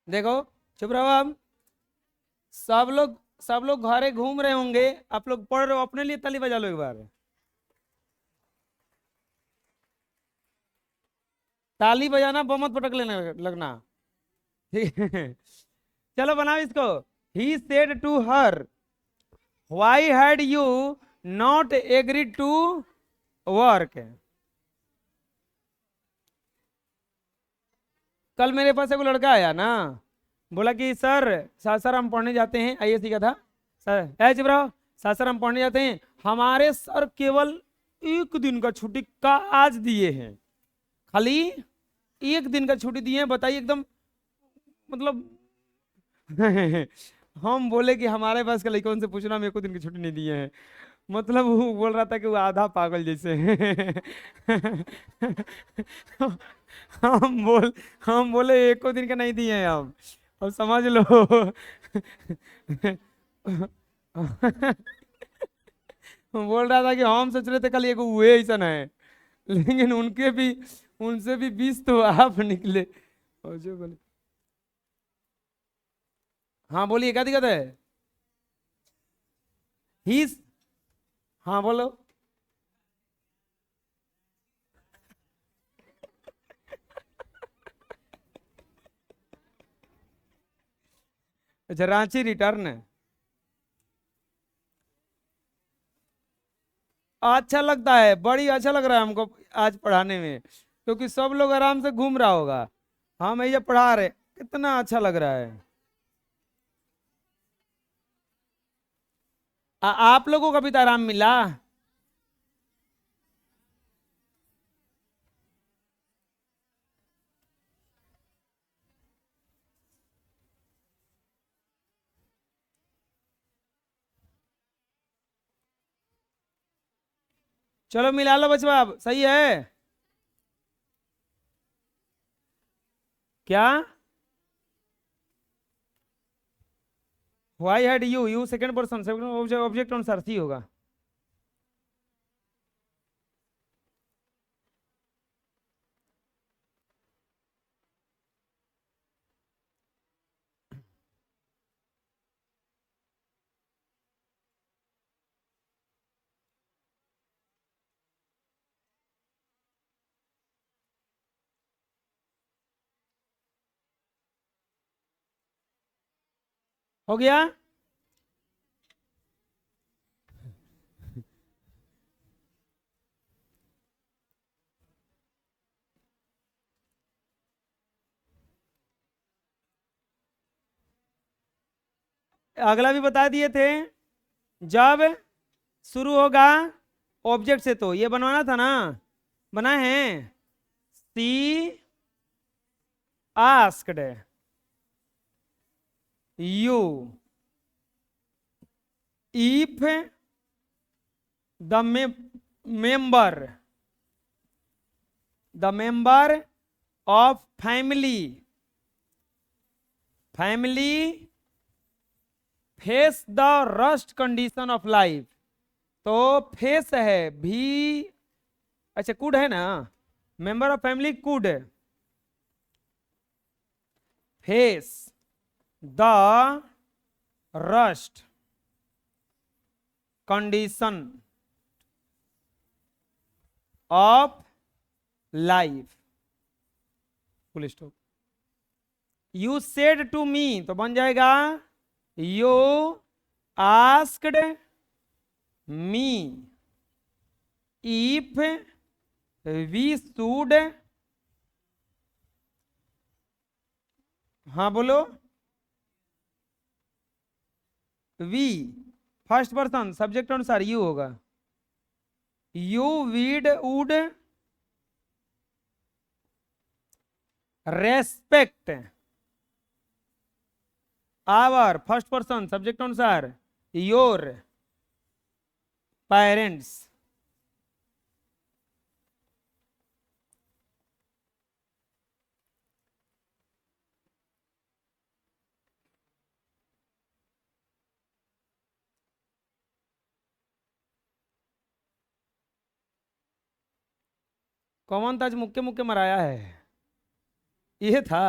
देखो, चुप रहो आप। सब लोग घरे घूम रहे होंगे, आप लोग पढ़ रहे हो, अपने लिए ताली बजा लो एक बार। ताली बजाना, बम मत पटक लेने लगना। ठीक है। चलो बनाओ इसको। He said to her, why had you not agreed to work. कल मेरे पास एक लड़का आया ना, बोला कि सर हम पढ़ने जाते हैं, आइए सीखा था। सर ऐ चुप रहो। सर हम पढ़ने जाते हैं, हमारे सर केवल एक दिन का छुट्टी का आज दिए हैं, खाली एक दिन का छुट्टी दिए हैं, बताइए एकदम, मतलब। हम बोले कि हमारे पास का लड़कों से पूछना, मेरे को दिन की छुट्टी नहीं दिए हैं। मतलब वो बोल रहा था कि वो आधा पागल जैसे हैं। हम बोल हम बोले एक को दिन का नहीं दिए हैं हम, अब समझ लो। वो बोल रहा था कि हम सोच रहे थे कल एक हुए ऐसा है, लेकिन उनके भी, उनसे भी 20 तो आप निकले। और जो बोले, हाँ बोलिए क्या दिक्कत है। ही, हाँ बोलो। अच्छा, रांची रिटर्न। अच्छा लगता है, बड़ी अच्छा लग रहा है हमको आज पढ़ाने में, क्योंकि सब लोग आराम से घूम रहा होगा, हम ये पढ़ा रहे, कितना अच्छा लग रहा है। आप लोगों का भी तो आराम मिला। चलो मिला लो बचवा, अब सही है। क्या, why had you, you second person, second object अनुसार सी होगा। हो गया। अगला भी बता दिए थे, जब शुरू होगा ऑब्जेक्ट से, तो ये बनवाना था ना, बनाए हैं। She asked you if the member the member of family face the worst condition of life. तो फेस है भी, अच्छा कुड है ना, member of family could face the worst condition of life, full stop. You said to me तो बन जाएगा, you asked me if we should, हाँ बोलो, वी फर्स्ट पर्सन सब्जेक्ट अनुसार यू होगा, you we'd would respect our first person subject अनुसार your parents. कौन था आज मुक्के मुक्के मराया है, ये था।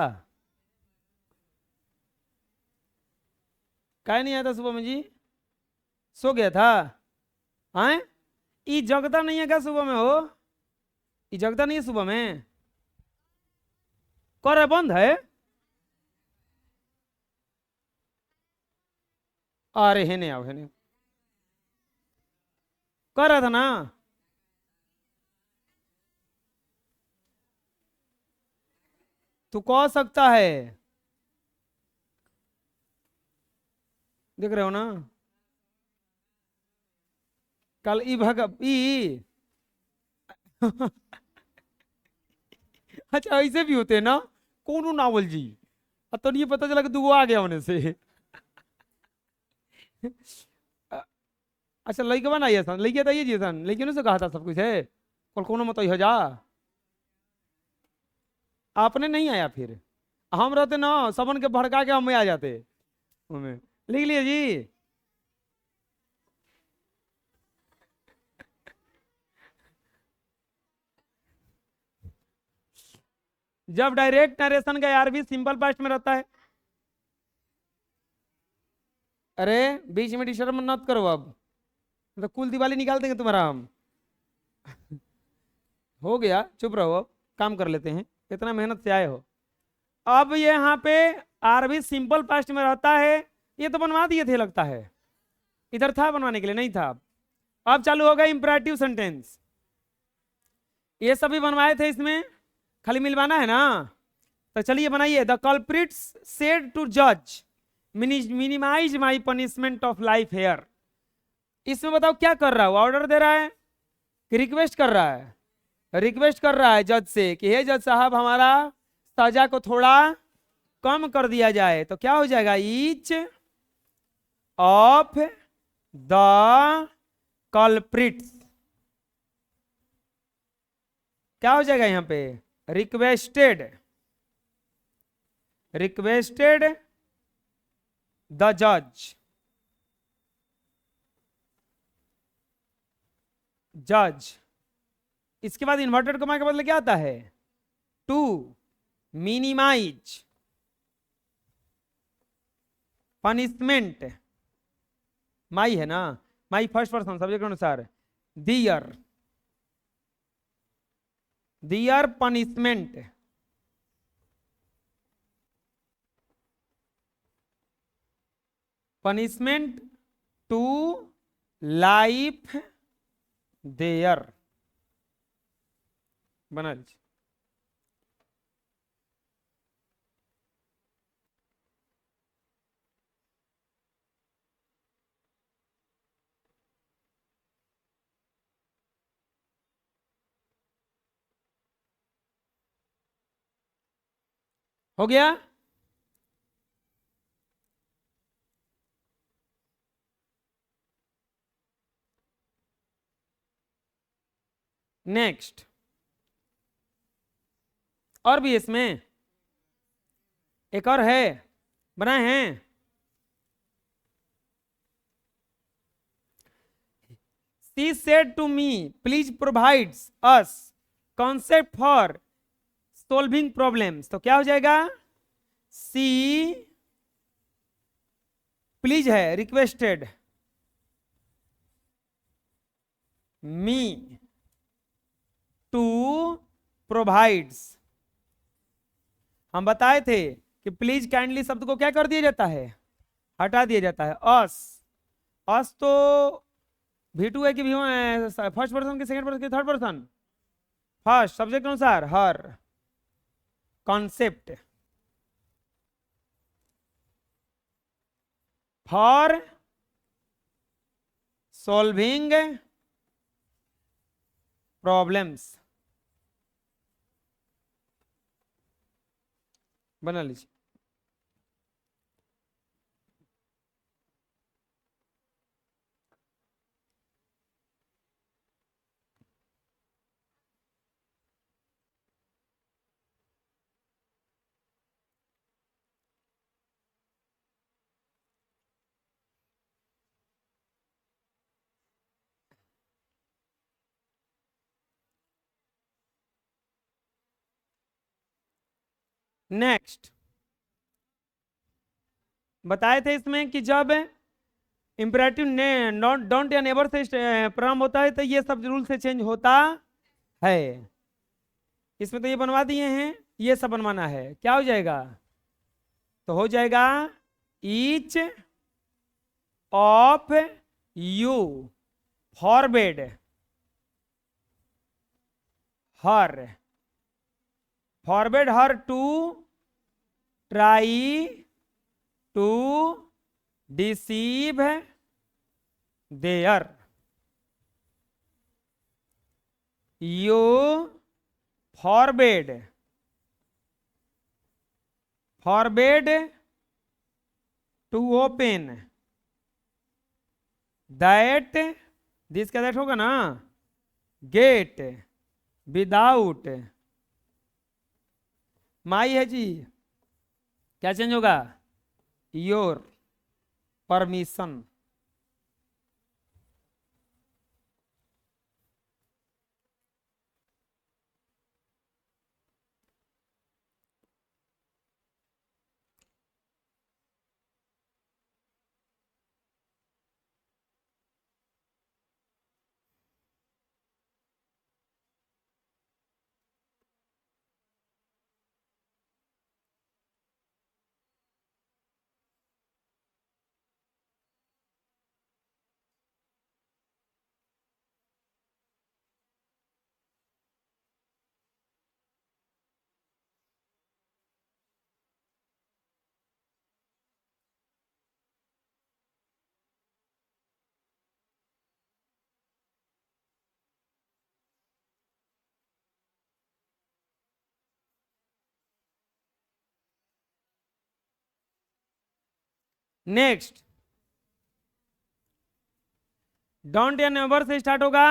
क्या नहीं आया था सुबह में जी? सो गया था? आए, ये जगता नहीं है क्या सुबह में हो? ये जगता नहीं है सुबह में? कर है, बंद है? अरे है नहीं, आओ है नहीं, कर रहा था ना। तू कह सकता है, देख रहे हो ना? कल ई भग ई अच्छा ऐसे भी होते हैं ना, कौन नावल जी? अब तो नहीं पता चला कि तू आ गया होने से। अ- अच्छा लड़के बना ये सन, लड़के था ये जी सन, लेकिन उसे कहा था सब कुछ है, कल कोनो मत हो जा। आपने नहीं आया फिर, हम रहते ना सबन के भड़का के हम आ जाते हमें। लिख लिए जी। जब डायरेक्ट नरेशन का यार भी सिंपल पास्ट में रहता है। अरे बीच में डिस्टर्ब मत करो अब, तो कुल दिवाली निकाल देंगे तुम्हारा हम। हो गया, चुप रहो, अब काम कर लेते हैं, इतना मेहनत से आए हो। अब ये यहाँ पे आर भी सिंपल पास्ट में रहता है, ये तो बनवा दिए थे लगता है, इधर था बनवाने के लिए, नहीं था। अब चालू होगा इंपरेटिव सेंटेंस, ये सभी बनवाए थे इसमें, खाली मिलवाना है ना। तो चलिए बनाइए। द कल्प्रिट्स सेड टू जज minimise my punishment of life here. इसमें बताओ क्या कर रहा है, ऑर्डर दे रहा है कि रिक्वेस्ट कर रहा है? रिक्वेस्ट कर रहा है जज से कि हे जज साहब, हमारा सजा को थोड़ा कम कर दिया जाए। तो क्या हो जाएगा, ईच ऑफ द कल्प्रिट्स, क्या हो जाएगा यहां पे, रिक्वेस्टेड, रिक्वेस्टेड द जज, जज। इसके बाद इन्वर्टेड कॉमा का मतलब क्या आता है, टू मिनिमाइज पनिशमेंट, माई है ना, माई फर्स्ट पर्सन सब्जेक्ट के अनुसार, their, their punishment, punishment to life there. बना लीजिए। हो गया। नेक्स्ट, और भी इसमें एक और है, बनाए हैं। She said to me, please provide us concept for solving problems। तो क्या हो जाएगा, सी प्लीज है, रिक्वेस्टेड मी टू प्रोवाइड्स। हम बताए थे कि प्लीज काइंडली शब्द को क्या कर दिया जाता है, हटा दिया जाता है। अस, अस तो भी टू है कि भी फर्स्ट पर्सन के, सेकंड पर्सन के, थर्ड पर्सन, फर्स्ट सब्जेक्ट के अनुसार, हर कॉन्सेप्ट फॉर सॉल्विंग प्रॉब्लम्स। बना लीजिए। नेक्स्ट, बताए थे इसमें कि जब इम्परेटिव ने नॉट डोंट या नेवर से प्रारंभ होता है तो ये सब रूल से चेंज होता है। इसमें तो ये बनवा दिए हैं, ये सब बनवाना है। क्या हो जाएगा? तो हो जाएगा each of you forbade her, forbade her to try to deceive there, you forbade to open that, this का दैट होगा ना, गेट विदाउट माई है जी, क्या चेंज होगा? Your permission. नेक्स्ट, डोंट या नेवर से स्टार्ट होगा,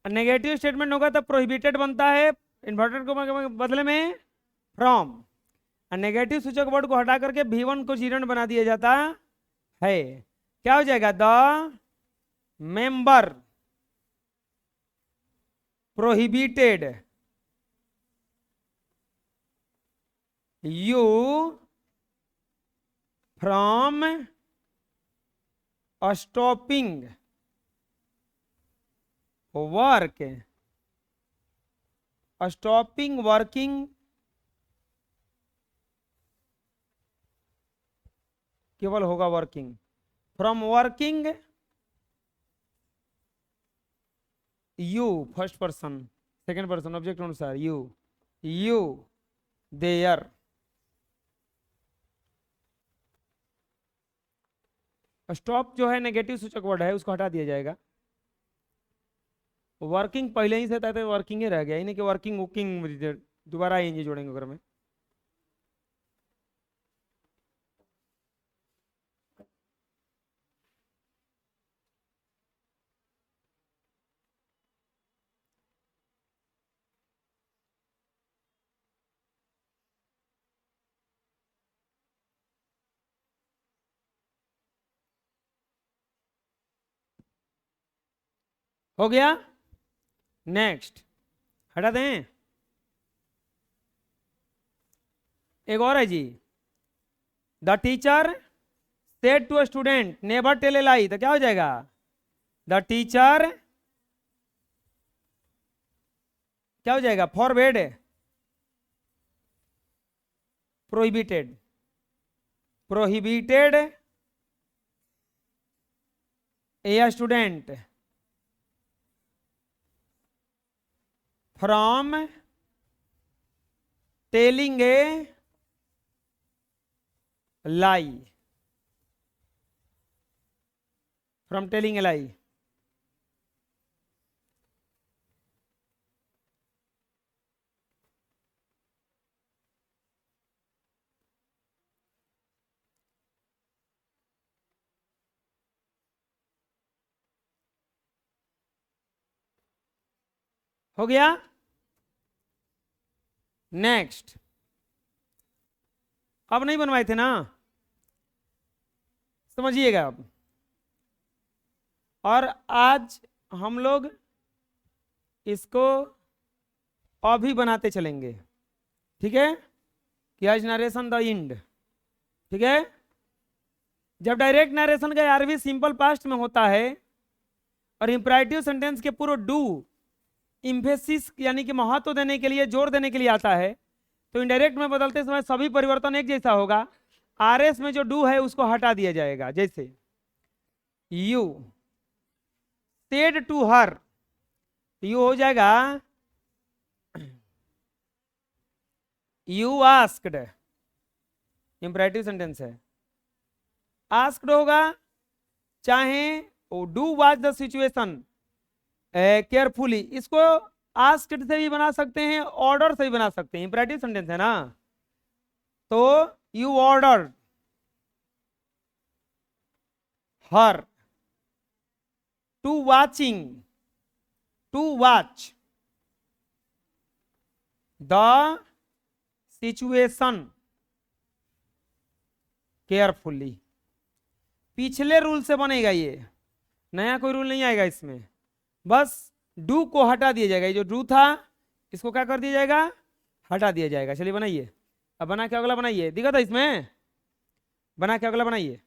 नेगेटिव स्टेटमेंट होगा तब प्रोहिबिटेड बनता है, इन्वर्टेड को बदले में फ्रॉम, नेगेटिव सूचक वर्ड को हटा करके V1 को जीरन बना दिया जाता है। क्या हो जाएगा? The member prohibited you from stopping work, stopping working केवल होगा working, from working you first person second person object अनुसार यू देयर, स्टॉप जो है नेगेटिव सूचक वर्ड है उसको हटा दिया जाएगा। वर्किंग पहले ही से था तो वर्किंग ही रह गया, यानी कि वर्किंग वुकिंग दोबारा इंजी जोड़ेंगे अगर में। हो गया। नेक्स्ट हटा दें, एक और है जी, the teacher said to student never tell a lie, तो क्या हो जाएगा? द टीचर क्या हो जाएगा? Forbade prohibited a student from telling a lie, from telling a lie. हो गया। नेक्स्ट, अब नहीं बनवाए थे ना, समझिएगा अब। और आज हम लोग इसको अभी बनाते चलेंगे, ठीक है? कि आज नरेशन द इंड ठीक है। जब डायरेक्ट नरेशन का आरवी सिंपल पास्ट में होता है और इंपरेटिव सेंटेंस के पूर्व डू इम्फेसिस यानी कि महत्व देने के लिए, जोर देने के लिए आता है, तो इनडायरेक्ट में बदलते समय सभी परिवर्तन एक जैसा होगा। आरएस में जो डू है उसको हटा दिया जाएगा। जैसे you said to her, you हो जाएगा यू आस्क्ड, इंपरेटिव सेंटेंस है। आस्क्ड होगा, चाहे do watch the situation carefully, इसको आस्क्ड से भी बना सकते हैं, ऑर्डर से भी बना सकते हैं, इंपरेटिव सेंटेंस है ना। तो you order her to watching, to watch the situation carefully. पिछले रूल से बनेगा ये, नया कोई रूल नहीं आएगा इसमें। बस डू को हटा दिया जाएगा, ये जो डू था इसको क्या कर दिया जाएगा, हटा दिया जाएगा। चलिए बनाइए, अब बना के अगला बनाइए, दिखा था इसमें, बना के अगला बनाइए।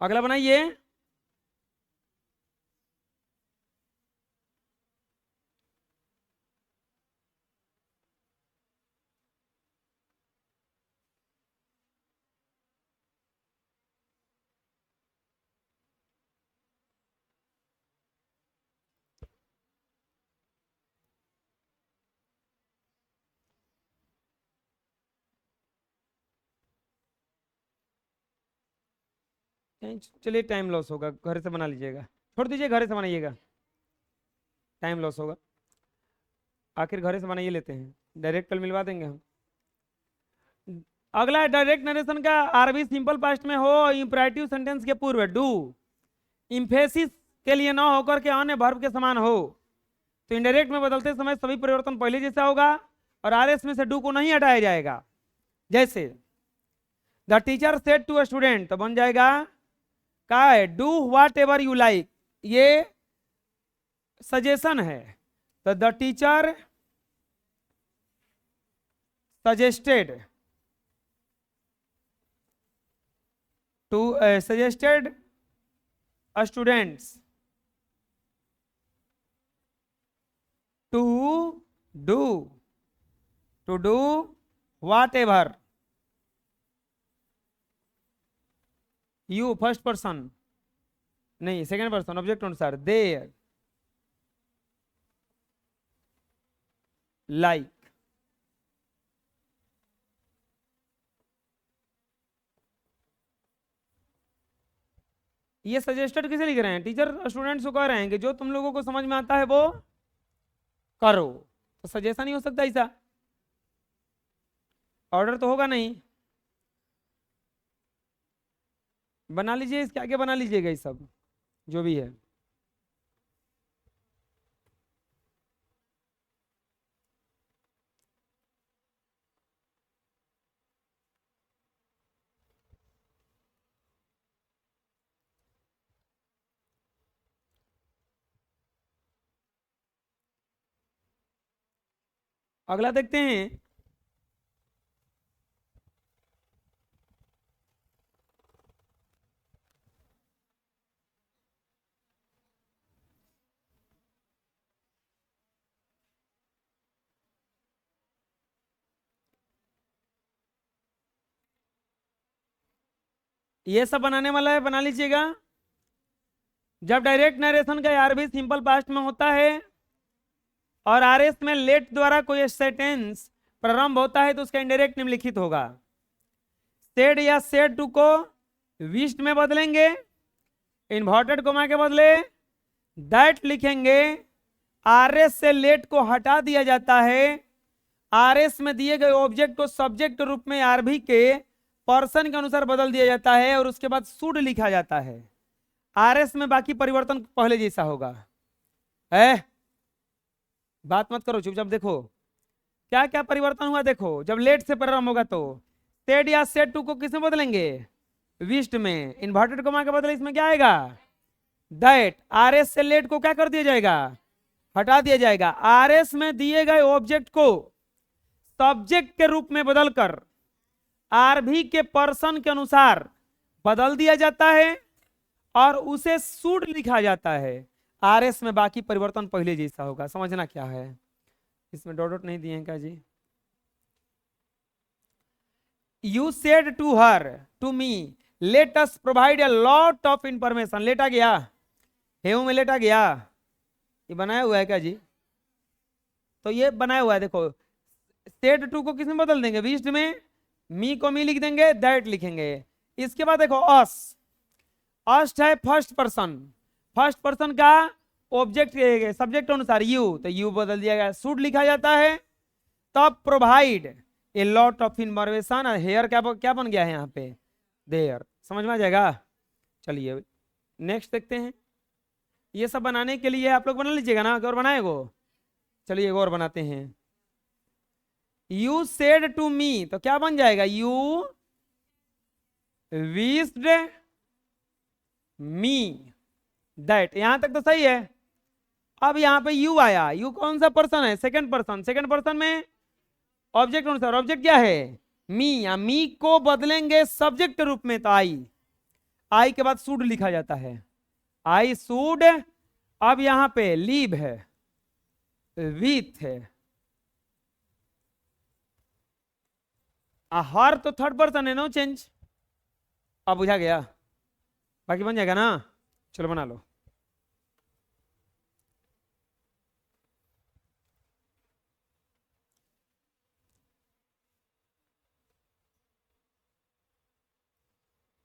अगला बनाइए। चलिए टाइम लॉस होगा, घर से बना लीजिएगा, छोड़ दीजिए, घर से बनाइएगा, टाइम लॉस होगा। आखिर घर से बनाइए लेते हैं, डायरेक्ट कल मिलवा देंगे हम। अगला डायरेक्ट नरेशन का आरबी सिंपल पास्ट में हो, इंपरेटिव सेंटेंस के पूर्व डू इम्फेसिस के लिए न होकर के अन्य वर्ब के समान हो, तो इनडायरेक्ट में बदलते समय सभी परिवर्तन पहले जैसा होगा और आरएस में से डू को नहीं हटाया जाएगा। जैसे the teacher said to a student, तो बन जाएगा क्या है, do whatever you like, ये सजेशन है, तो the teacher suggested to suggested students to do, to do whatever you, first person नहीं सेकेंड पर्सन ऑब्जेक्ट अनुसार, देयर लाइक। ये सजेस्टेड किसे लिख रहे हैं, टीचर स्टूडेंट्स को कह रहे हैं कि जो तुम लोगों को समझ में आता है वो करो, तो सजेशन नहीं हो सकता ऐसा, ऑर्डर तो होगा नहीं। बना लीजिए, इसके आगे बना लीजिएगा ये सब जो भी है। अगला देखते हैं। ये सब बनाने वाला है, बना लीजिएगा। जब डायरेक्ट नरेशन का आर भी सिंपल पास्ट में होता है और आर एस में लेट द्वारा कोई सेंटेंस प्रारंभ होता है तो उसका इंडायरेक्ट निम्नलिखित होगा। सेड या सेड टू को विश्ड में बदलेंगे, इन्वर्टेड कोमा के बदले दैट लिखेंगे। आर एस से लेट को हटा दिया जाता है, आर एस में दिए गए ऑब्जेक्ट को सब्जेक्ट रूप में आर भी के पर्सन के अनुसार बदल दिया जाता है और उसके बाद शुड लिखा जाता है। आर एस में बाकी परिवर्तन पहले जैसा होगा। है बात मत करो, चुपचाप देखो क्या क्या परिवर्तन हुआ। देखो जब लेट से प्रारंभ होगा तो सेड या सेड टू को किसमें बदलेंगे, विश्ड में। इन्वर्टेड कोमा के बदले इसमें क्या आएगा, दैट। आर एस से लेट को क्या कर दिया जाएगा, हटा दिया जाएगा। आर एस में दिए गए ऑब्जेक्ट को सब्जेक्ट के रूप में बदलकर आर भी के पर्सन के अनुसार बदल दिया जाता है और उसे शुड लिखा जाता है। आर एस में बाकी परिवर्तन पहले जैसा होगा। समझना क्या है, इसमें डॉट डॉट नहीं दिए हैं क्या जी। You said to her to me let us provide a lot of information. Let आ गया, हेऊ में लेट आ गया, ये बनाया हुआ है क्या जी। तो ये बनाया हुआ है। देखो सेड टू को किसमें बदल देंगे, विश्ड में। मी को मी लिख देंगे, दैट लिखेंगे। इसके बाद देखो अस, अस्ट है फर्स्ट पर्सन, फर्स्ट पर्सन का ऑब्जेक्ट सब्जेक्ट अनुसार यू, तो यू बदल दिया गया, शुड लिखा जाता है। तब provide a lot of information, here क्या क्या बन गया है यहाँ पे, देयर। समझ में आ जाएगा। चलिए नेक्स्ट देखते हैं। ये सब बनाने के लिए आप लोग बना लीजिएगा ना, और बनाएगो। चलिए एक और बनाते हैं। यू सेड टू मी, तो क्या बन जाएगा, यू विश्ड मी दैट। यहां तक तो सही है। अब यहां पे यू आया, यू कौन सा पर्सन है, सेकंड पर्सन। सेकंड पर्सन में ऑब्जेक्ट अनुसार, ऑब्जेक्ट क्या है, मी। या मी को बदलेंगे सब्जेक्ट रूप में तो आई, आई के बाद शुड लिखा जाता है, आई शुड। अब यहां पे लीव है, विथ है, हर तो थर्ड पर्सन है, नो चेंज। अब बुझा गया, बाकी बन जाएगा ना। चलो बना लो।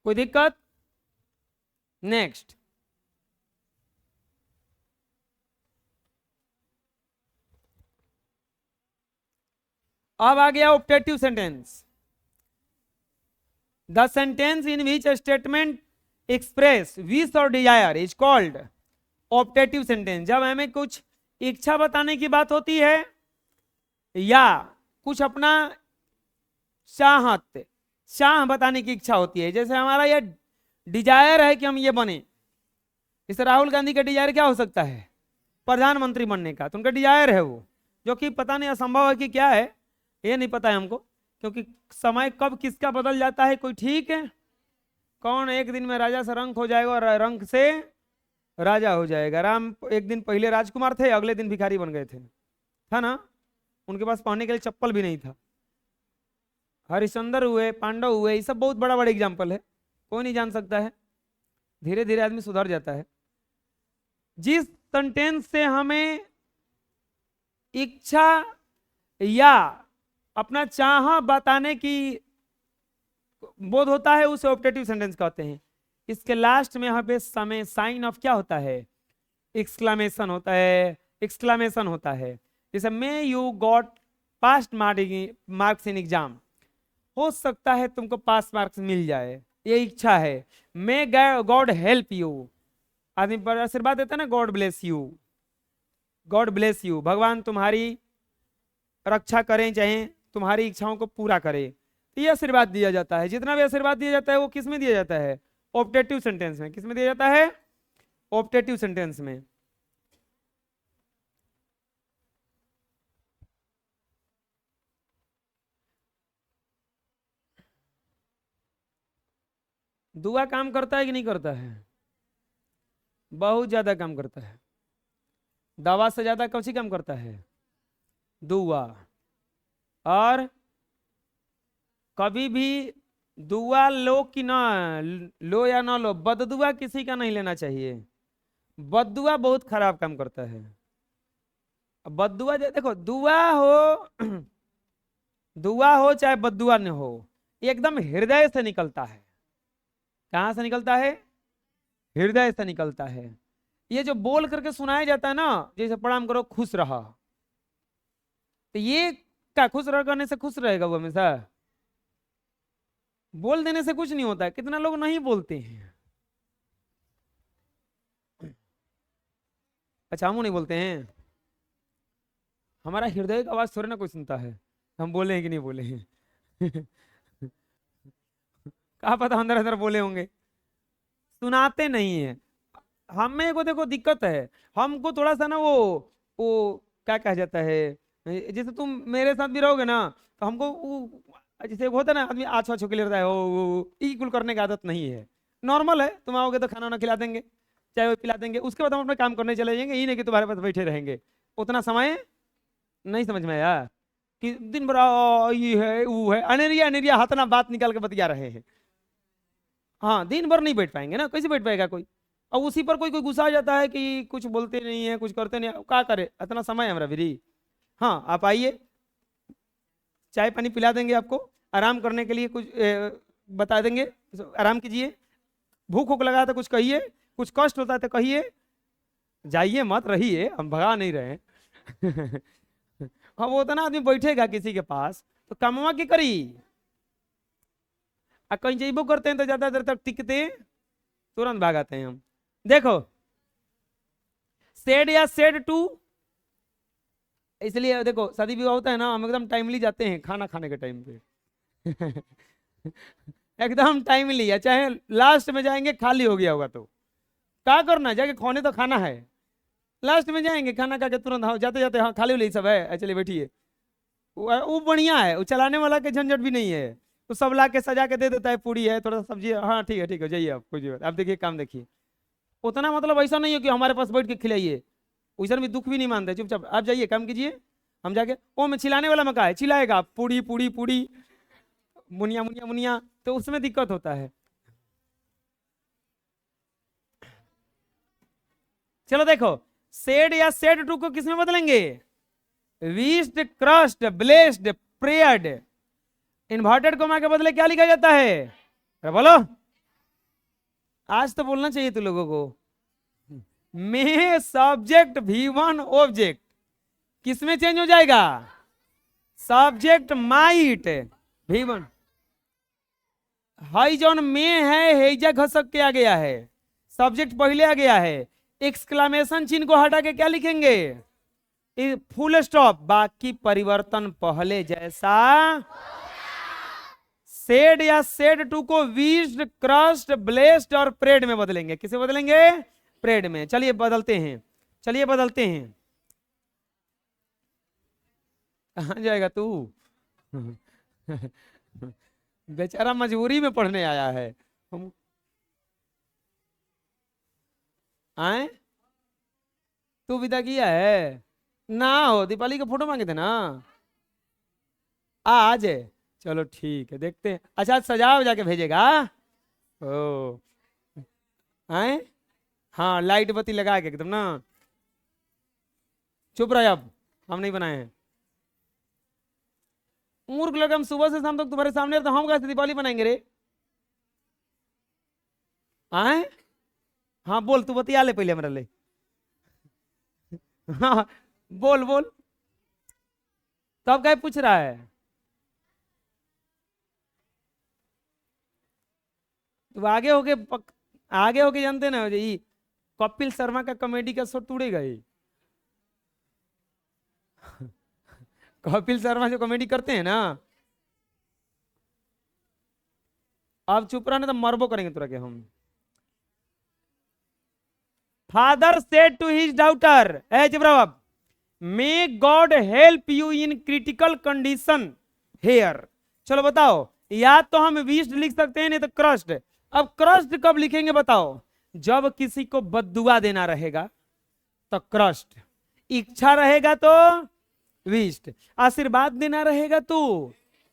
कोई दिक्कत, नेक्स्ट। अब आ गया optative sentence. The sentence in which statement express wish or desire is called optative sentence. जब हमें कुछ इच्छा बताने की बात होती है या कुछ अपना चाहत, चाह बताने की इच्छा होती है, जैसे हमारा यह डिजायर है कि हम ये बने। जैसे राहुल गांधी का डिजायर क्या हो सकता है, प्रधानमंत्री बनने का, तो उनका डिजायर है वो, जो कि पता नहीं असंभव है कि क्या है, ये नहीं पता है हमको, क्योंकि समय कब किसका बदल जाता है कोई ठीक है। कौन एक दिन में राजा से रंक हो जाएगा और रंक से राजा हो जाएगा। राम एक दिन पहले राजकुमार थे, अगले दिन भिखारी बन गए थे, था ना। उनके पास पहनने के लिए चप्पल भी नहीं था। हरिश्चंद्र हुए, पांडव हुए, ये सब बहुत बड़ा बड़ा एग्जाम्पल है, कोई नहीं जान सकता है। धीरे धीरे आदमी सुधर जाता है। जिस सेंटेंस से हमें इच्छा या अपना चाह बताने की बोध होता है उसे ऑप्टेटिव सेंटेंस कहते हैं। इसके लास्ट में यहाँ पे समय साइन ऑफ क्या होता है, एक्सक्लामेशन होता है, एक्सक्लामेशन होता है। जैसे may you got pass marks in exam, हो सकता है तुमको पास मार्क्स मिल जाए, ये इच्छा है। मे गॉड हेल्प यू, आदमी पर आशीर्वाद देता है ना, God bless you, God bless you, भगवान तुम्हारी रक्षा करें, चाहे तुम्हारी इच्छाओं को पूरा करे। तो ये आशीर्वाद दिया जाता है। जितना भी आशीर्वाद दिया जाता है वो किस में दिया जाता है, ऑप्टेटिव सेंटेंस में। किस में दिया जाता है, ऑप्टेटिव सेंटेंस में। दुआ काम करता है कि नहीं करता है, बहुत ज्यादा काम करता है। दवा से ज्यादा कौन सी काम करता है, दुआ। और कभी भी दुआ लो कि ना लो या ना लो, बददुआ किसी का नहीं लेना चाहिए। बददुआ बहुत खराब काम करता है। बददुआ देखो, दुआ हो दुआ हो चाहे बददुआ न हो, ये एकदम हृदय से निकलता है। कहाँ से निकलता है? हृदय से निकलता है। ये जो बोल करके सुनाया जाता है ना, जैसे प्रणाम करो खुश रहा, तो ये क्या खुश रह करने से खुश रहेगा वो हमेशा? बोल देने से कुछ नहीं होता है। कितना लोग नहीं बोलते हैं। अच्छा, हम नहीं बोलते हैं? हमारा हृदय का आवाज थोड़ी ना कोई सुनता है, हम बोले हैं कि नहीं बोले हैं। कहा पता अंदर अंदर बोले होंगे, सुनाते नहीं है। हमें को देखो दिक्कत है, हमको थोड़ा सा ना वो क्या कहा जाता है, जैसे तुम मेरे साथ भी रहोगे ना, तो हमको जैसे वो होता है ना, आदमी आँच के लिए रहता है, वो इक्वल करने की आदत नहीं है। नॉर्मल है, तुम आओगे तो खाना वाना खिला देंगे, चाय वो पिला देंगे, उसके बाद हम अपना काम करने चले जाएंगे। ये नहीं कि तुम्हारे पास बैठे रहेंगे उतना समय। नहीं समझ में आया? कि दिन भर ये है वो है, अनेरिया अनेरिया हाथना बात निकाल के बतिया रहे हैं। हाँ, दिन भर नहीं बैठ पाएंगे ना, कैसे बैठ पाएगा कोई? और उसी पर कोई कोई गुस्सा आ जाता है कि कुछ बोलते नहीं है, कुछ करते नहीं, क्या करे, इतना समय है हमारा भी। हाँ, आप आइए, चाय पानी पिला देंगे आपको, आराम करने के लिए कुछ बता देंगे, आराम कीजिए। भूख भूख लगा तो कुछ कहिए, कुछ कष्ट होता है तो कहिए, जाइए मत रहिए, हम भगा नहीं रहे हैं। हाँ, वो तो ना आदमी बैठेगा किसी के पास तो कमवा की करी, आ कहीं जइबो करते हैं तो ज्यादा देर तक टिकते, तुरंत भागाते हैं हम। देखो, सेड या सेड टू, इसलिए देखो शादी विवाह होता है ना, हम एकदम टाइमली जाते हैं खाना खाने के टाइम पे। एकदम टाइमली, या चाहे लास्ट में जाएंगे खाली हो गया होगा तो क्या करना, जाके खाने तो खाना है, लास्ट में जाएंगे खाना खा के तुरंत, हाँ जाते जाते हाँ खाली सब है, चलिए बैठिए। वो बढ़िया है, वो चलाने वाला के झंझट भी नहीं है, तो सब ला के सजा के दे देता है, पूरी है थोड़ा सा सब्जी है, हाँ ठीक है जाइए आप, कुछ बात आप देखिए काम देखिए। उतना मतलब ऐसा नहीं है कि हमारे पास बैठ के खिलाइए, वैसा भी दुख भी नहीं मानते, चुपचाप आप जाइए काम कीजिए, हम जाके वो में चिल्लाने वाला मका है, चिल्लाएगा पूड़ी पूड़ी पूड़ी, मुनिया मुनिया मुनिया, तो उसमें दिक्कत होता है। चलो देखो, सेड या सेड टू को किसमें बदलेंगे? Wished, cursed, blessed, prayed. Inverted comma के बदले क्या लिखा जाता है? अरे बोलो, आज तो बोलना चाहिए तुम लोगों को। में सब्जेक्ट V1 ऑब्जेक्ट किसमें चेंज हो जाएगा? Subject might V1, high John में है, हेजा घसक के आ गया है, सब्जेक्ट पहले आ गया है, एक्सक्लामेशन चिन्ह को हटा के क्या लिखेंगे? फुल स्टॉप, बाकी परिवर्तन पहले जैसा। सेड या सेड टू को विश्ड, क्रस्ट, ब्लेस्ड और प्रेड में बदलेंगे। किसे बदलेंगे? प्रेड में। चलिए बदलते हैं, चलिए बदलते हैं। कहाँ जाएगा तू? बेचारा मजबूरी में पढ़ने आया है। हम आए, तू विदा किया है ना? हो दीपावली का फोटो मांगे थे ना, आज है, चलो ठीक है, देखते हैं। अच्छा, सजा जाके भेजेगा? ओ, आए, हाँ लाइट बत्ती लगा के एकदम ना। चुप रहे, अब हम नहीं बनाए हैं। मूर्ख लड़का, हम सुबह से शाम तक तुम्हारे सामने रहते, हम कैसे दीपावली बनाएंगे रे? आए, हाँ बोल, तू बतिया ले पहले मेरे ले। हाँ बोल बोल, तब क्या पूछ रहा है? तो आगे होके जानते ना ये कपिल शर्मा का कॉमेडी का शो टूटेगा ही। कपिल शर्मा जो कॉमेडी करते हैं ना, अब चुप रहने तो मरबो करेंगे तुरा के हम। Father said to his daughter, ए चुप रहो अब, may God help you in critical condition here. चलो बताओ, या तो हम विश्ड लिख सकते हैं, नहीं तो क्रस्ट। अब क्रस्ट कब लिखेंगे बताओ? जब किसी को बद्दुआ देना रहेगा तो क्रस्ट, इच्छा रहेगा तो विश्ड, आशीर्वाद देना रहेगा तो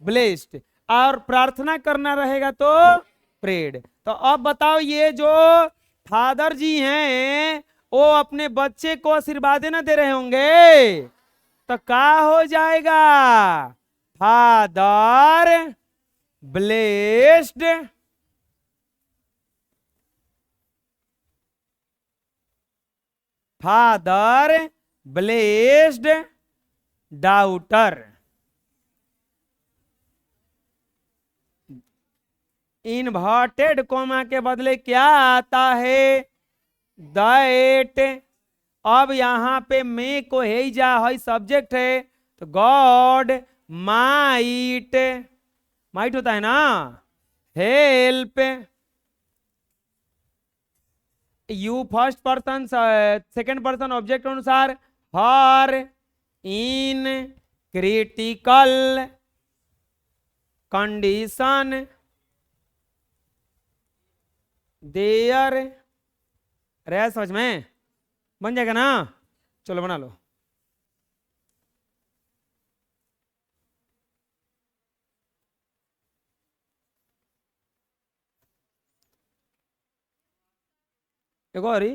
ब्लेस्ड, और प्रार्थना करना रहेगा तो प्रेड। तो अब बताओ, ये जो फादर जी हैं वो अपने बच्चे को आशीर्वाद ना दे रहे होंगे, तो क्या हो जाएगा? Father blessed father blessed daughter. Inverted comma के बदले क्या आता है? दैट। अब यहाँ पे मे को है जा है सब्जेक्ट है, तो गॉड माइट, माइट होता है ना, help you first person second person object अनुसार हर इन क्रिटिकल कंडीशन देयर। रह समझ में बन जाएगा ना? चलो बना लो। एक और ही।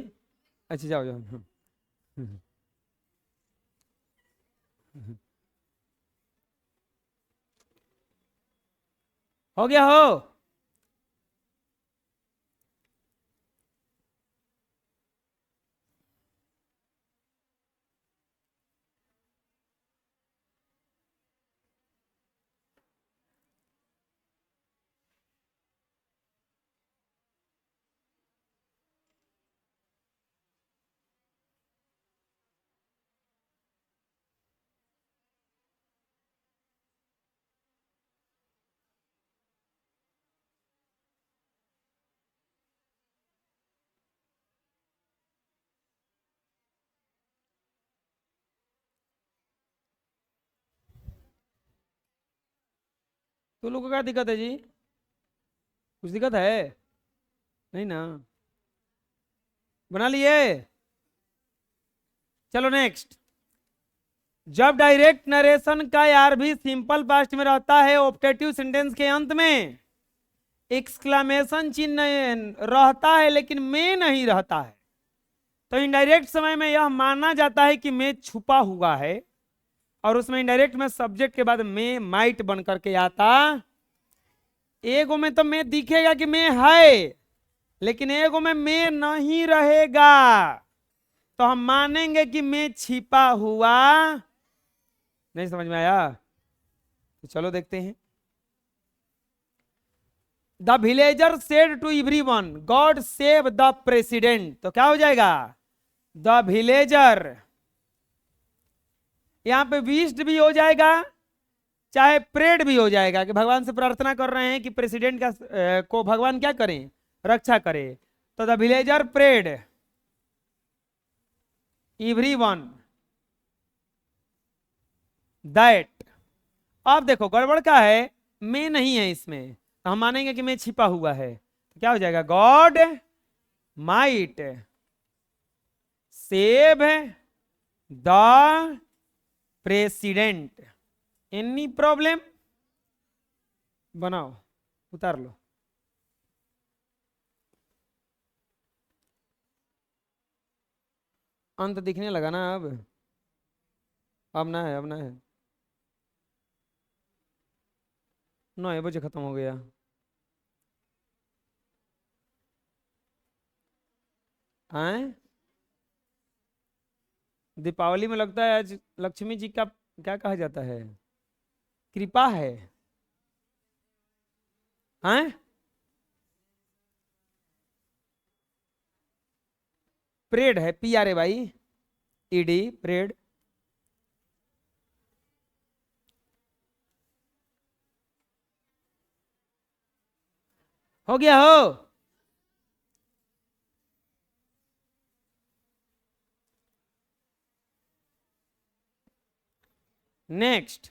अच्छा जाओ जाओ। हो गया हो? तो लोगों को क्या दिक्कत है जी? कुछ दिक्कत है? नहीं ना? बना लिए? चलो नेक्स्ट। जब डायरेक्ट नरेशन का यार भी सिंपल पास्ट में रहता है, ऑप्टेटिव सेंटेंस के अंत में एक्सक्लेमेशन चिन्ह रहता है लेकिन में नहीं रहता है, तो इनडायरेक्ट समय में यह माना जाता है कि में छुपा हुआ है, और उसमें इनडायरेक्ट में सब्जेक्ट के बाद में माइट बन करके आता। एगो में तो में दिखेगा कि में है, लेकिन एगो में नहीं रहेगा, तो हम मानेंगे कि में छिपा हुआ। नहीं समझ में आया? तो चलो देखते हैं। The villager said to everyone God save the president, तो क्या हो जाएगा? The villager. यहां पे विश्ड भी हो जाएगा, चाहे प्रेड भी हो जाएगा, कि भगवान से प्रार्थना कर रहे हैं कि प्रेसिडेंट का को भगवान क्या करें? रक्षा करे। तो the villager prayed everyone that. अब देखो गड़बड़ का है, में नहीं है इसमें, तो हम मानेंगे कि में छिपा हुआ है, तो क्या हो जाएगा? God might save the president. Any problem? बनाओ, उतार लो। अंत दिखने लगा ना अब ना है, अब ना है। 9 बजे खत्म हो गया। आए दीपावली में लगता है आज लक्ष्मी जी का क्या कहा जाता है? कृपा है। हैं? प्रेड है, PR है भाई, ED प्रेड। हो गया हो? नेक्स्ट।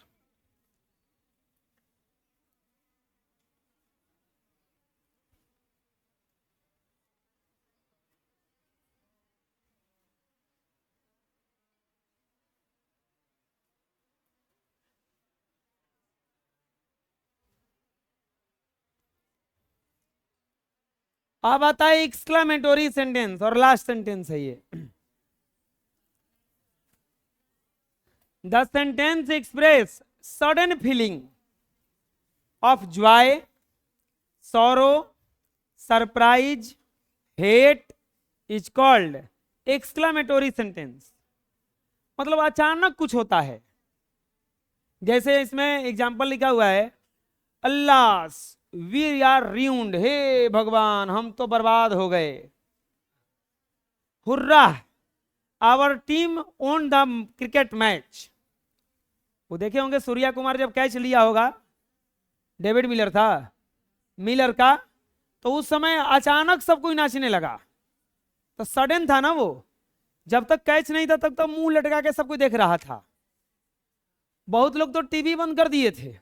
अब आता है एक्सक्लामेटोरी सेंटेंस और लास्ट सेंटेंस है ये। The sentence express sudden feeling of joy, sorrow, surprise, hate is called exclamatory sentence. मतलब अचानक कुछ होता है, जैसे इसमें एग्जाम्पल लिखा हुआ है, अल्लाह वी आर रूइंड, हे भगवान हम तो बर्बाद हो गए। Hurrah our team won the cricket match. वो देखे होंगे सूर्या कुमार जब कैच लिया होगा, डेविड मिलर था, मिलर का, तो उस समय अचानक सब कोई नाचने लगा, तो सडन था ना वो। जब तक कैच नहीं था तब तक मुंह लटका के सब कोई देख रहा था। बहुत लोग तो टीवी बंद कर दिए थे,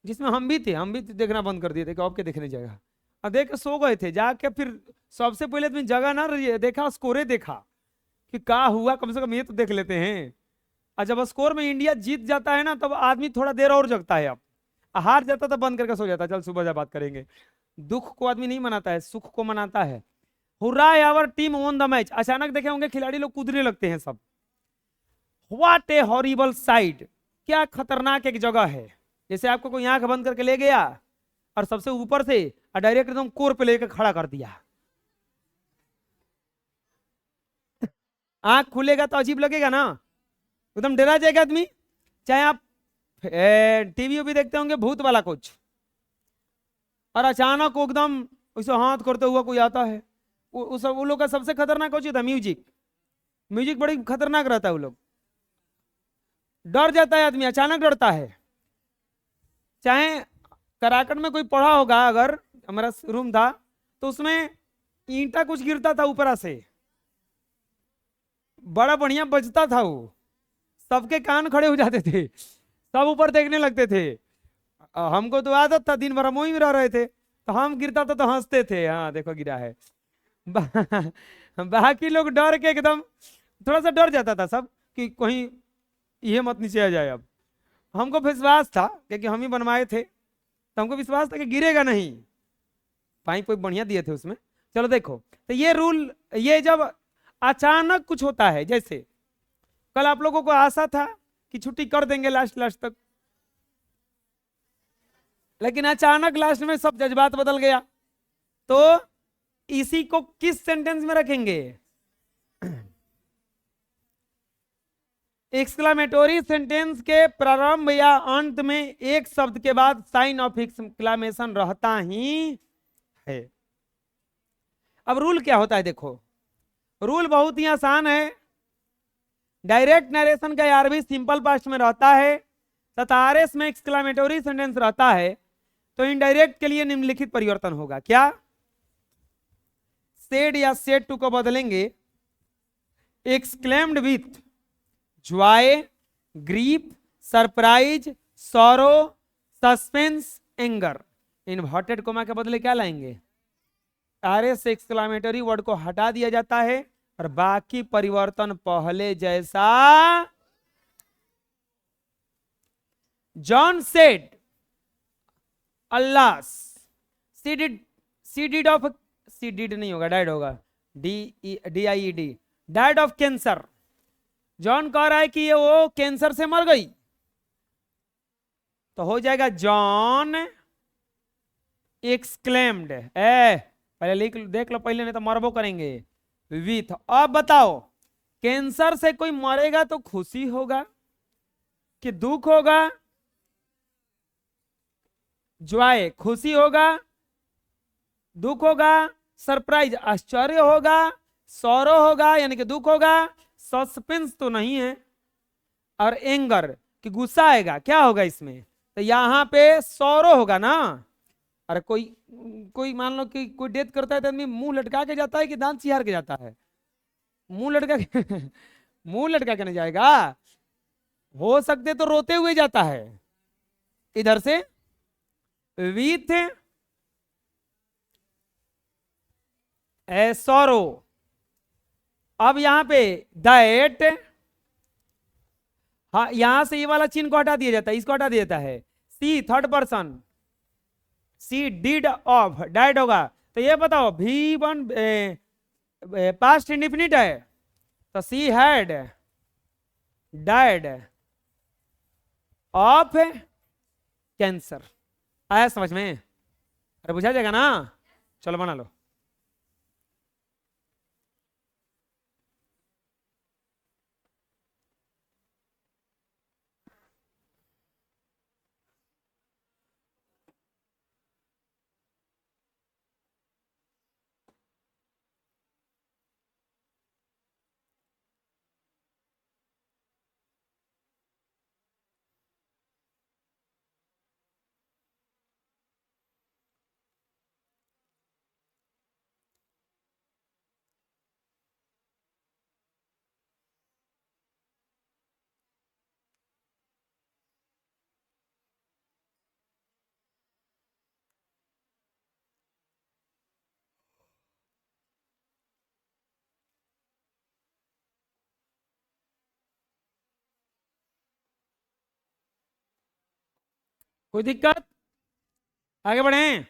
जिसमें हम भी थे देखना बंद कर दिए थे कि अब के देखने जाएगा, और देख के सो गए थे। जाके फिर सबसे पहले अपनी जगह ना देखा, स्कोरे देखा कि क्या हुआ, कम से कम ये तो देख लेते हैं। और जब स्कोर में इंडिया जीत जाता है ना, तब आदमी थोड़ा देर और जगता है। अब हार जाता तो बंद करके सो जाता, चल सुबह जब बात करेंगे। दुख को आदमी नहीं मनाता है, सुख को मनाता है। Hurrah our team won the match. अचानक देखे होंगे खिलाड़ी लोग कूदने लगते हैं सब। व्हाट ए हॉरिबल साइड, क्या खतरनाक एक जगह है। जैसे आपको कोई आंख बंद करके ले गया और सबसे ऊपर से डायरेक्ट एकदम कोर पे लेकर खड़ा कर दिया। आंख खुलेगा तो अजीब लगेगा ना, एकदम डरा जाएगा आदमी। चाहे आप टीवी भी देखते होंगे भूत वाला कुछ, और अचानक एकदम उसे हाथ करते हुआ कोई आता है, वो लोग का सबसे खतरनाक हो था म्यूजिक। म्यूजिक बड़ी खतरनाक रहता है। वो लोग डर जाता है, आदमी अचानक डरता है। चाहे कराकट में कोई पढ़ा होगा, अगर हमारा रूम था तो उसमें ईंटा कुछ गिरता था ऊपर से, बड़ा बढ़िया बजता था वो, सबके कान खड़े हो जाते थे, सब ऊपर देखने लगते थे। हमको तो आदत था, दिन भर हम वहीं में रह रहे थे, तो हम गिरता था तो हंसते थे, हाँ देखो गिरा है। बाकी लोग डर के एकदम थोड़ा सा डर जाता था सब कि कहीं ये मत नीचे आ जाए। अब हमको विश्वास था क्योंकि हम ही बनवाए थे, तो हमको विश्वास था कि गिरेगा नहीं। पाइप कोई बढ़िया दिए थे उसमें। चलो देखो, तो ये रूल, ये जब अचानक कुछ होता है, जैसे कल आप लोगों को आशा था कि छुट्टी कर देंगे लास्ट तक, लेकिन अचानक लास्ट में सब जज्बात बदल गया। तो इसी को किस सेंटेंस में रखेंगे? एक्सक्लामेटोरी सेंटेंस के प्रारंभ या अंत में एक शब्द के बाद साइन ऑफ एक्सक्लामेशन रहता ही है। अब रूल क्या होता है? देखो, रूल बहुत ही आसान है। डायरेक्ट नरेशन का आरबी सिंपल पास्ट में रहता है तथा आरएस में एक्सक्लामेटोरी सेंटेंस रहता है, तो इनडायरेक्ट के लिए निम्नलिखित परिवर्तन होगा। क्या? सेड या सेड टू को बदलेंगे exclaimed with Joy, grief, surprise, sorrow, suspense, anger. Inverted comma के बदले क्या लाएंगे? आरएस एक्सक्लामेटरी वर्ड को हटा दिया जाता है और बाकी परिवर्तन पहले जैसा। जॉन सेड अल्लाह, सीडिड ऑफ, सीडिड नहीं होगा, डाइड होगा, DIED, died of cancer. John कह रहा है कि ये वो कैंसर से मर गई, तो हो जाएगा जॉन एक्सक्लेम्ड। पहले लिख देख लो पहले, नहीं तो मरबो करेंगे विथ। अब बताओ, कैंसर से कोई मरेगा तो खुशी होगा कि दुख होगा? जॉय खुशी होगा, दुख होगा, सरप्राइज आश्चर्य होगा, सौरो होगा यानी कि दुख होगा, सस्पेंस तो नहीं है, और एंगर कि गुस्सा आएगा। क्या होगा इसमें? तो यहां पे सौरो होगा ना। अरे कोई मान लो कि कोई डेथ करता है तो आदमी मुंह लटका के जाता है कि दांत चिहार के जाता है? मुंह लटका के मुंह लटका के नहीं जाएगा, हो सकते तो रोते हुए जाता है। इधर से विथ सॉरो। अब यहां पे दैट, हाँ यहां से ये वाला चिन्ह को हटा दिया जाता है, इसको हटा दिया जाता है। She third person, she did of, died होगा तो ये बताओ V1 पास्ट इंडिफिनिट है, तो she had died of cancer. आया समझ में? अरे बुझा जाएगा ना? चलो बना लो। कोई दिक्कत? आगे बढ़ें।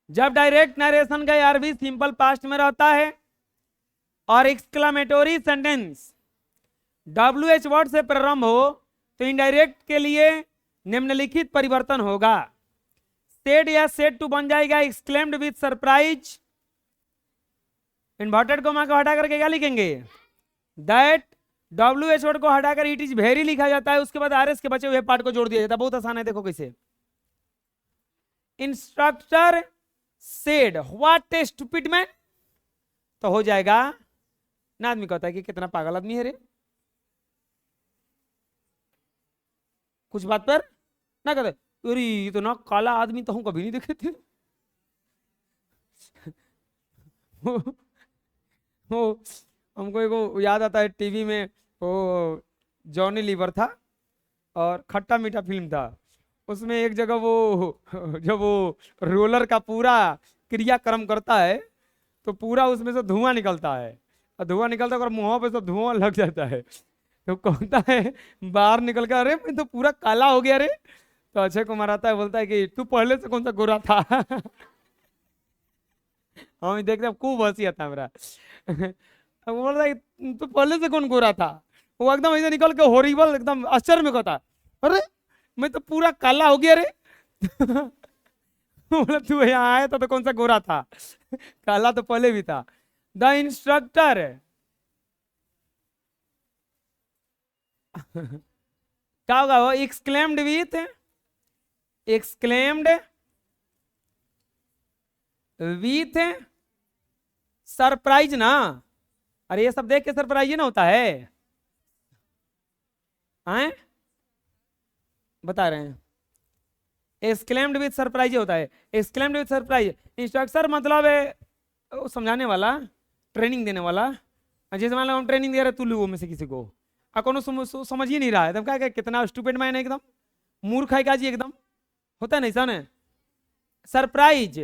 जब डायरेक्ट नरेशन का आरबी सिंपल पास्ट में रहता है और एक्सक्लामेटोरी सेंटेंस WH वर्ड से प्रारंभ हो, तो इनडायरेक्ट के लिए निम्नलिखित परिवर्तन होगा। सेड या सेड टू बन जाएगा exclaimed with surprise. Inverted coma को हटा करके क्या लिखेंगे? दैट। WH वर्ड को हटाकर इट इज वेरी लिखा जाता है, उसके बाद RS के बचे हुए पार्ट को जोड़ दिया जाता है। बहुत आसान है, देखो कैसे। Instructor said what A stupid man, तो हो जाएगा ना। आदमी कहता है कि कितना पागल आदमी है रे, कुछ बात पर ना कहते अरे ये तो ना काला आदमी तो हम कभी नहीं देखे थे। वो हमको एगो याद आता है, टीवी में वो जॉनी लीवर था और खट्टा मीठा फिल्म था। उसमें एक जगह वो जब वो रोलर का पूरा क्रियाक्रम करता है तो पूरा उसमें से धुआं निकलता है, और धुआं निकलता है और मुंह पे सब धुआं लग जाता है। तो कहता है बाहर निकल कर, अरे मैं तो पूरा काला हो गया रे। तो अक्षय कुमार आता है, बोलता है कि तू पहले से कौन सा गोरा था। हम देखते खूब हंसी आता है मेरा। अब वो बोलता है तू पहले से कौन गोरा था। वो एकदम ऐसे निकल के हॉरिबल एकदम आश्चर्य में कहता, अरे मैं तो पूरा काला हो गया रे। बोला तू यहाँ आया था तो कौन सा गोरा था, काला तो पहले भी था। द इंस्ट्रक्टर क्या होगा? वो एक्सक्लेम्ड विथ सरप्राइज ना। अरे ये सब देख के सरप्राइज ना होता है, आए बता रहे हैं। एक्सक्लेम्ड विथ सरप्राइज होता है, एक्सक्लेम्ड विथ सरप्राइज। इंस्ट्रक्टर मतलब है वो समझाने वाला, ट्रेनिंग देने वाला। जैसे मान लो हम ट्रेनिंग दे रहे तू लोगों में से किसी को, कोनो समझ ही नहीं रहा है, तब क्या कितना स्टूपिड मैन है, एकदम मूर्ख है का जी, एकदम होता है नहीं सन। सरप्राइज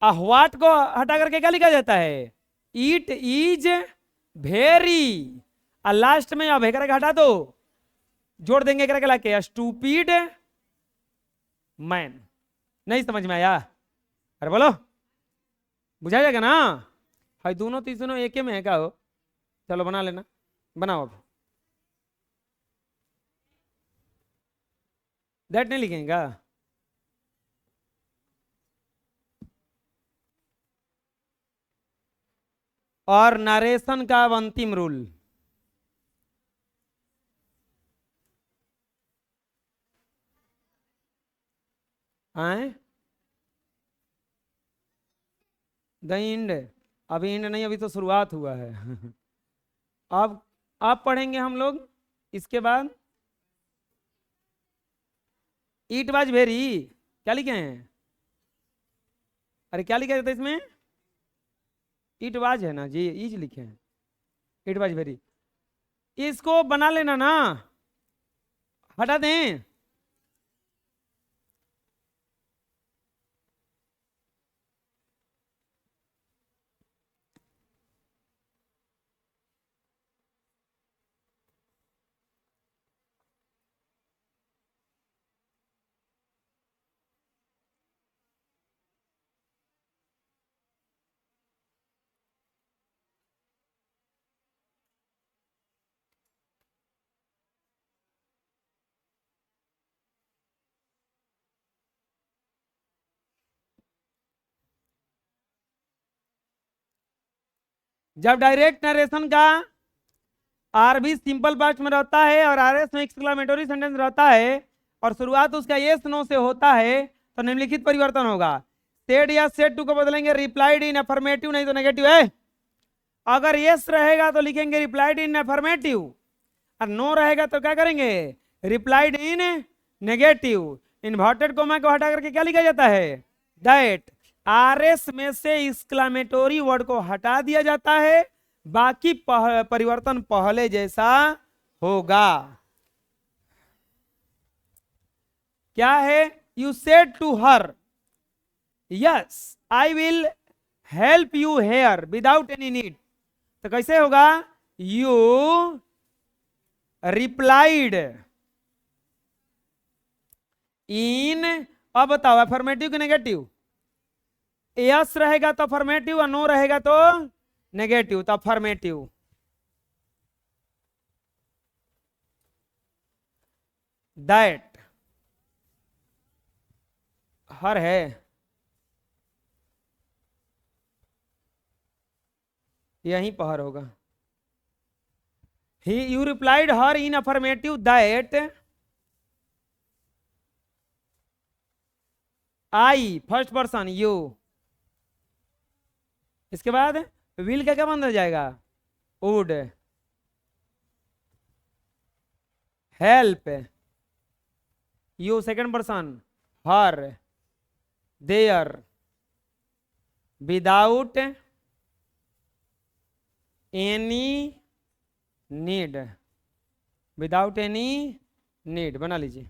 व्हाट को हटा करके क्या लिखा जाता है? It is very. और लास्ट में अब करके हटा दो, जोड़ देंगे करके लाके स्टूपिड मैन। नहीं समझ में आया? अरे बोलो, बुझा जाएगा ना? भाई दोनों तीनों एक ही में है क्या हो? चलो बना लेना, बनाओ। अब दैट नहीं लिखेंगे? और नरेशन का अंतिम रूल, आए द इंड। अभी इंड नहीं, अभी तो शुरुआत हुआ है। अब पढ़ेंगे हम लोग इसके बाद। ईट वाज वेरी, क्या लिखे हैं? अरे क्या लिखा जाता है इसमें? ईट वाज है ना जी, ईज लिखे हैं। ईट वाज वेरी, इसको बना लेना ना, हटा दें। जब डायरेक्ट नरेशन का आर भी सिंपल पास्ट में रहता है और आर एस में एक्सक्लामेटरी सेंटेंस रहता है और शुरुआत उसका यस नो से होता है तो निम्नलिखित परिवर्तन होगा। सेड या सेड टू को बदलेंगे रिप्लाइड इन अफर्मेटिव, नहीं तो नेगेटिव है। अगर यस रहेगा तो लिखेंगे रिप्लाइड इन अफर्मेटिव और नो रहेगा तो क्या करेंगे, replied in negative. Inverted coma को हटा करके क्या लिखा जाता है, दैट। आरएस में से एक्सक्लामेटरी वर्ड को हटा दिया जाता है, बाकी परिवर्तन पहले जैसा होगा। क्या है, you said to her yes I will help you here without any need, तो कैसे होगा, यू रिप्लाइड इन, अब बताओ अफर्मेटिव कि नेगेटिव, यस रहेगा तो अफर्मेटिव और नो रहेगा तो नेगेटिव, तो अफर्मेटिव। दैट हर है, यहीं पहर होगा। He you replied her in affirmative that I, first person you. इसके बाद विल का क्या बन जाएगा, would help you, second person her there without any need, without any need बना लीजिए।